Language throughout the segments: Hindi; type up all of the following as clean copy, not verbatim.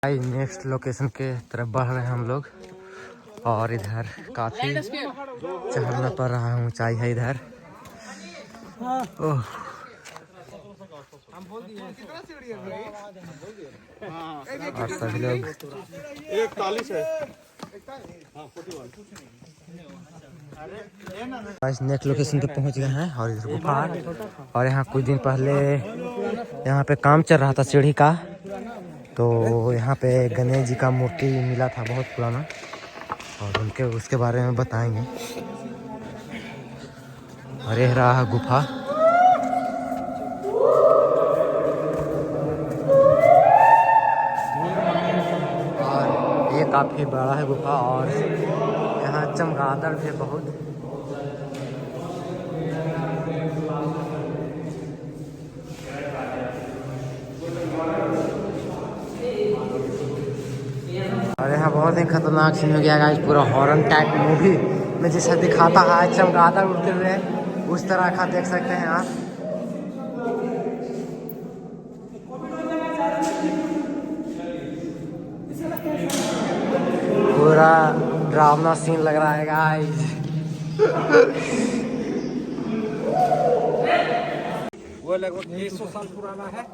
नेक्स्ट लोकेशन के तरफ बढ़ रहे हैं हम लोग और इधर काफी चढ़ना पड़ रहा है, ऊंचाई है इधर। ओह और सभी लोग 41 है। नेक्स्ट लोकेशन पे पहुंच गए हैं और इधर गुफा। और यहाँ कुछ दिन पहले यहाँ पे काम चल रहा था सीढ़ी का, तो यहाँ पे गणेश जी का मूर्ति मिला था बहुत पुराना, और उनके उसके बारे में बताएंगे। और यह रहा है गुफा। और ये काफ़ी बड़ा है गुफा, और यहाँ चमगादड़ भी बहुत। और यहाँ बहुत ही खतरनाक सीन हो गया गाइस, पूरा हॉरर टाइप मूवी में जैसा दिखाता है चमगादड़ उड़ते हुए, उस तरह का देख सकते हैं आप। पूरा ड्रावना सीन लग रहा है गाइस। वो लगभग 100 साल पुराना है,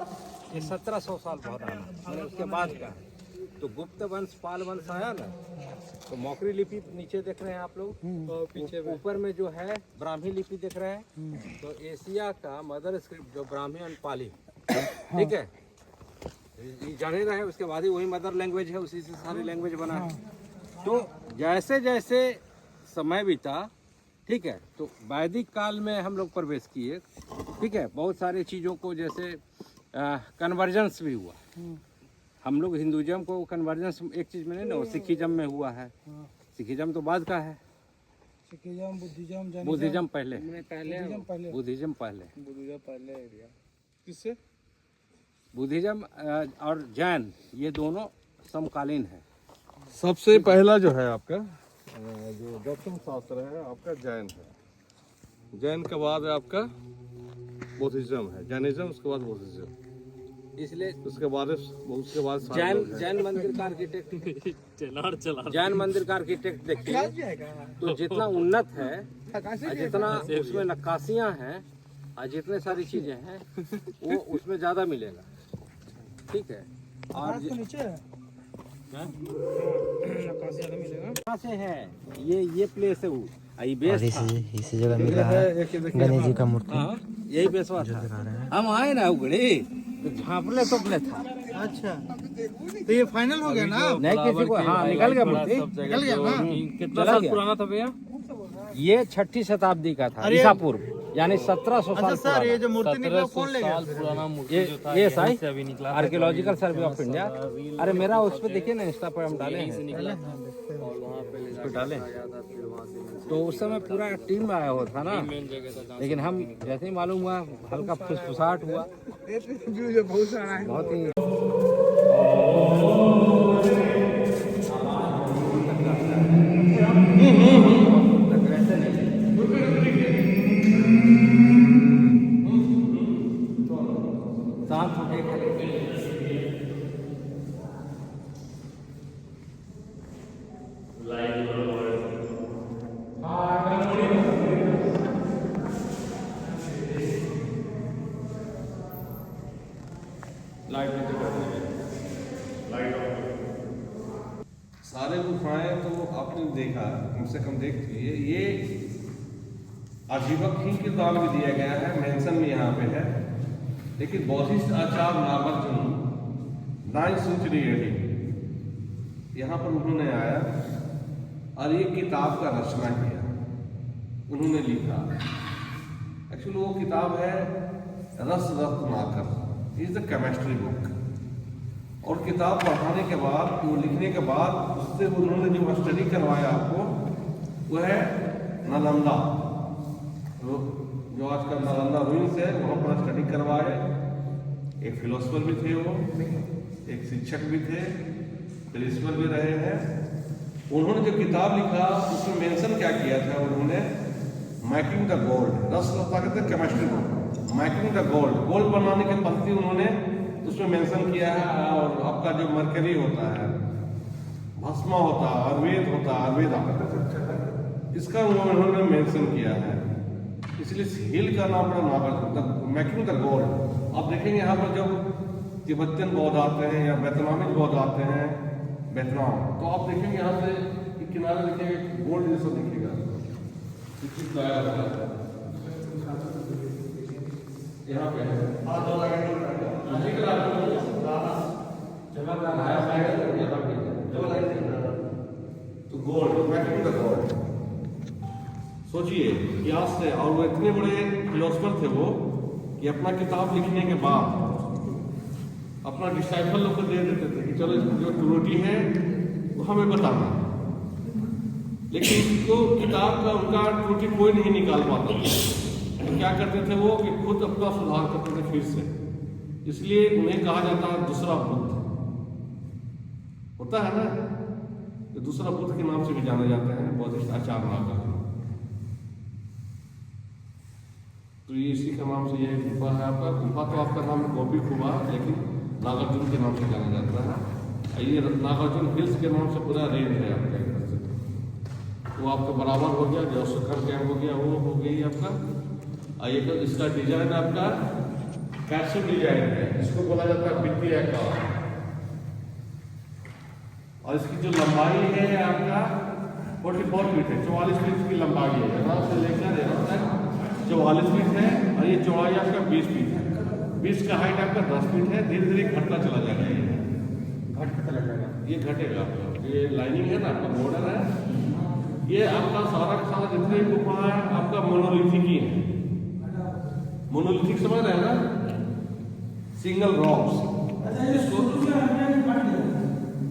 ये 1700 साल पुराना, उसके बाद का। तो गुप्त वंश पाल वंश आया ना, तो मौखरी लिपि नीचे देख रहे हैं आप लोग, और पीछे ऊपर में जो है ब्राह्मी लिपि देख रहे हैं। तो एशिया का मदर स्क्रिप्ट जो ब्राह्मी और पाली, ठीक है, ये जाने रहे, उसके बाद ही वही मदर लैंग्वेज है, उसी से सारी लैंग्वेज बना है। तो जैसे जैसे समय बीता, ठीक है, तो वैदिक काल में हम लोग प्रवेश किए, ठीक है, बहुत सारी चीज़ों को जैसे कन्वर्जेंस भी हुआ। हम लोग हिंदुज़म को कन्वर्जेंस एक चीज़ में नहीं ना, सिखिज्म में हुआ है। सिखिज्म तो बाद का है, सिखिज्म बुद्धिज्म पहले, बुद्धिज्म पहले किससे? बुद्धिज्म और जैन, ये दोनों समकालीन है। सबसे पहला जो है आपका जो दर्शन शास्त्र है आपका जैन है। जैन के बाद आपका बुद्धिज्म है, जैनिज्म उसके बाद बुद्धिज्म, इसलिए उसके बाद जैन मंदिर का आर्किटेक्ट जैन मंदिर का आर्किटेक्ट देखिए, तो जितना उन्नत है, जितना उसमें नक्काशियां हैं और जितने सारी चीजें हैं, वो उसमें ज्यादा मिलेगा, ठीक है। और कहाँ से है ये प्लेस है, वो इसी जगह मिला है गणेश जी का मूर्ति। यही बेसवा था। हम आए ना उगड़े तो झांपले तोपले था। अच्छा, तो ये फाइनल हो गया ना? नहीं किसी को, हाँ निकल गया मूर्ति, निकल गया ना? कितना साल पुराना था भैया? ये 6ठी शताब्दी का था, ईसा पूर्व, यानी 1700 साल। अच्छा सर, ये जो मूर्ति निकला कौन ले गया? ये Sai archaeological survey of India. अरे मेरा उस पर देखिए ना, इंस्टा पर हम डाले हैं, डाले। तो उस समय पूरा टीम आया हुआ था ना, लेकिन हम जैसे ही मालूम हुआ, हल्का फुसफुसाहट हुआ, बहुत ही। शांत होके सारे गुफाएं तो आपने देखा, कम से कम देख लीजिए। ये आजीवक ही के द्वारा भी दिया गया है, मेंशन में यहाँ पे है, लेकिन वशिष्ठ आचार्य नागार्जुन 9th सेंचुरी यहाँ पर उन्होंने आया और ये किताब का रचना किया, उन्होंने लिखा। एक्चुअली वो किताब है रस Ratnakar, is the chemistry book. और किताब पढ़ाने के बाद, वो लिखने के बाद, उससे उन्होंने जो स्टडी करवाया आपको, वो है नालंदा, जो आजकल नालंदा रूइंस है, वहाँ पर स्टडी करवाए। एक फिलोसफर भी थे वो, एक शिक्षक भी थे, प्रिंसिपल भी रहे हैं। उन्होंने जो किताब लिखा उसमें मेंशन क्या किया था, उन्होंने मैकिंग द गोल्ड, रस कहते हैं केमिस्ट्री को, मैकिंग द गोल्ड, गोल्ड बनाने के पद्धति उन्होंने उसमें मेंशन किया है। और आपका जो मरकरी होता है, भस्मा होता है, आयुर्वेद होता है, आयुर्वेदा, इसका उन्होंने मेंशन किया है। इसलिए हिल का नाम पड़ा नागार्जुन, मेकिंग द गोल्ड। आप देखेंगे यहाँ पर जब तिब्बतियन बौद्ध आते हैं या वियतनामी बौद्ध आते हैं वियतनाम, तो आप देखेंगे यहाँ से कि किनारे देखेंगे गोल्ड जैसा दिखेगा। यहाँ पे तो गोल्ड, मेकिंग द गोल्ड। सोचिए कि आज से, और वो इतने बड़े फिलोसफर थे वो कि अपना किताब लिखने के बाद अपना डिसाइपल लोग को दे देते थे कि चलो जो त्रुटि है वो हमें बताना। लेकिन उसको किताब का उनका त्रुटि कोई नहीं निकाल पाता था। तो क्या करते थे वो कि खुद अपना सुधार करते थे फिर से। इसलिए उन्हें कहा जाता है दूसरा बुद्ध, होता है ना, तो दूसरा बुद्ध के नाम से भी जाने जाते हैं बौद्धिस्ट आचार्य नागार्जुन। तो ये इसी के नाम से ये गुफा है आपका। गुफा तो आपका नाम गोपी गुफा, लेकिन नागार्जुन के नाम से जाना जाता है। ये नागार्जुन हिल्स के नाम से पूरा रेंज है आपका इधर से। वो आपका बराबर हो गया, जो सुखर कैंप हो गया, वो हो गई आपका। और ये तो इसका डिजाइन आपका कैप्सूल डिजाइन है, इसको बोला जाता है भित्ति आकार। और इसकी जो लंबाई है आपका 44 फीट है, 44 फीट की लंबाई है। यहाँ से लेकर यहाँ तक 44 फीट है। और ये चौड़ाई आपका 20 फीट है। 20 का हाइट आपका 10 फीट है। धीरे धीरे घटता चला जाएगा, ये घटता चला जाएगा, ये घटेगा आपका। ये लाइनिंग है ना आपका, बॉर्डर है। ये आपका सारा का सारा जितने गुफा है आपका मोनोलिथिक ही है। मोनोलिथिक समझ रहे हैं ना, सिंगल रॉक्स। इसको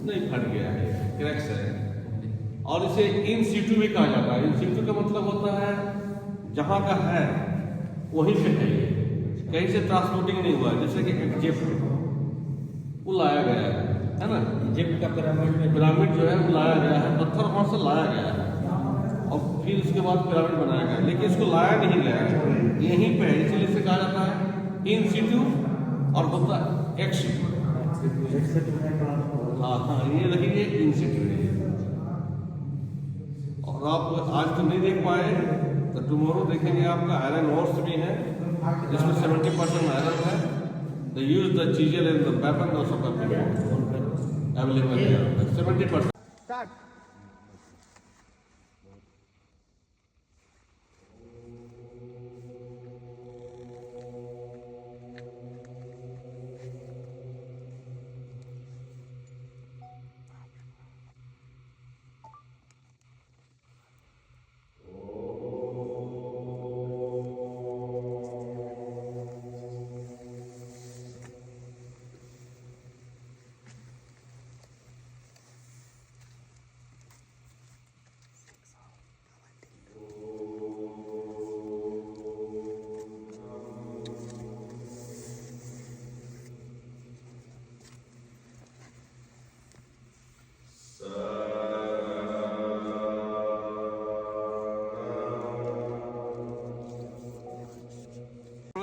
नहीं फट गया है, क्रैक्स है। और इसे इन सीटू भी कहा जाता है। इन सीटू का मतलब होता है जहां का है वहीं पे है, ये कहीं से ट्रांसपोर्टिंग नहीं हुआ है। जैसे कि इजिप्ट वो लाया गया है ना, इजिप्ट का पिरामिड जो है वो लाया गया है, पत्थर वहां से लाया गया है और फिर उसके बाद पिरामिड बनाया गया। लेकिन इसको लाया नहीं गया, यहीं पे है। इसलिए इसे कहा जाता है इन सीटू और होता है एक्स सीटू। हाँ, ये देखिए इन सीटू है। और आप आज तो नहीं देख पाए तो टुमारो देखेंगे। आपका आयरन ओर्स भी है, जिसमें 70% आयरन है। The use the chisel and the weapon of the people available है 70%।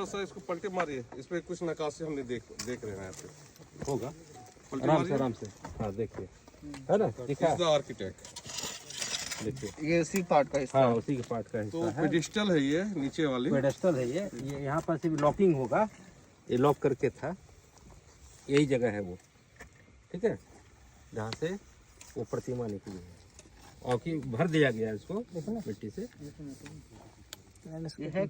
सा इसको पलटे मारिए, इस पे कुछ नक्काशी हम देख रहे हैं। यहाँ पे होगा, आराम से हाँ देखिए, है ना, दिखा आर्किटेक्ट देखिए, ये उसी पार्ट का हिस्सा। हाँ उसी के पार्ट का हिस्सा है। पेडिस्टल है ये, नीचे वाली पेडेस्टल है ये यहाँ पर सिर्फ लॉकिंग होगा। ये लॉक करके था, यही जगह है वो, ठीक है, जहाँ से वो प्रतिमा निकली है और कि भर दिया गया है इसको मिट्टी से। ये है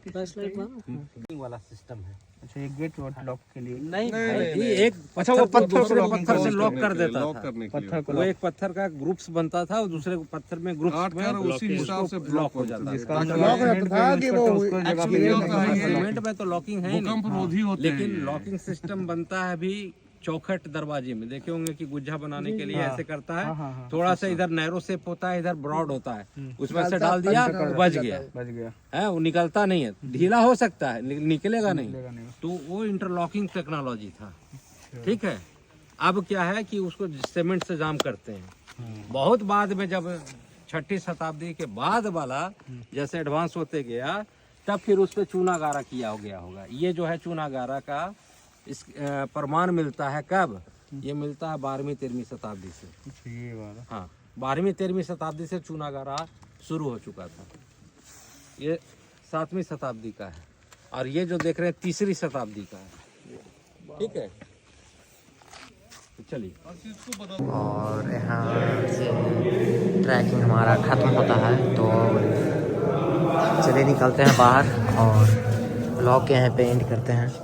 वाला सिस्टम है। अच्छा, ये गेट लॉक के लिए नहीं, ये एक पत्थर से लॉक कर देता था। पत्थर को वो एक पत्थर का ग्रुप्स बनता था और दूसरे पत्थर में ग्रुप्स में उसी हिसाब से ब्लॉक हो जाता जिसका लॉक रहता था कि वो सीमेंट में तो लॉकिंग है नहीं, होते लेकिन लॉकिंग सिस्टम बनता है अभी चौखट दरवाजे में। देखे होंगे कि गुज्जा बनाने के लिए ऐसे करता है, थोड़ा सा इधर नैरो शेप होता है, इधर ब्रॉड होता है, उसमें से डाल दिया बच गया है, वो निकलता नहीं है। ढीला हो सकता है, निकलेगा नहीं। तो वो इंटरलॉकिंग टेक्नोलॉजी था, ठीक है। अब क्या है कि उसको सीमेंट से जाम करते हैं। बहुत बाद में जब 6ठी शताब्दी के बाद वाला जैसे एडवांस होते गया, तब फिर उस पर चूना गारा किया हो गया होगा। ये जो है चूना गारा का इस प्रमाण मिलता है कब? ये मिलता है 12वीं-13वीं शताब्दी से। ये वाला हाँ, 12वीं-13वीं शताब्दी से चूनागढ़ा शुरू हो चुका था। ये 7वीं शताब्दी का है और ये जो देख रहे हैं 3री शताब्दी का है। ठीक है, तो चलिए। और यहाँ से ट्रैकिंग हमारा ख़त्म होता है, तो चलिए निकलते हैं बाहर और ब्लॉग के यहाँ पे एंड करते हैं।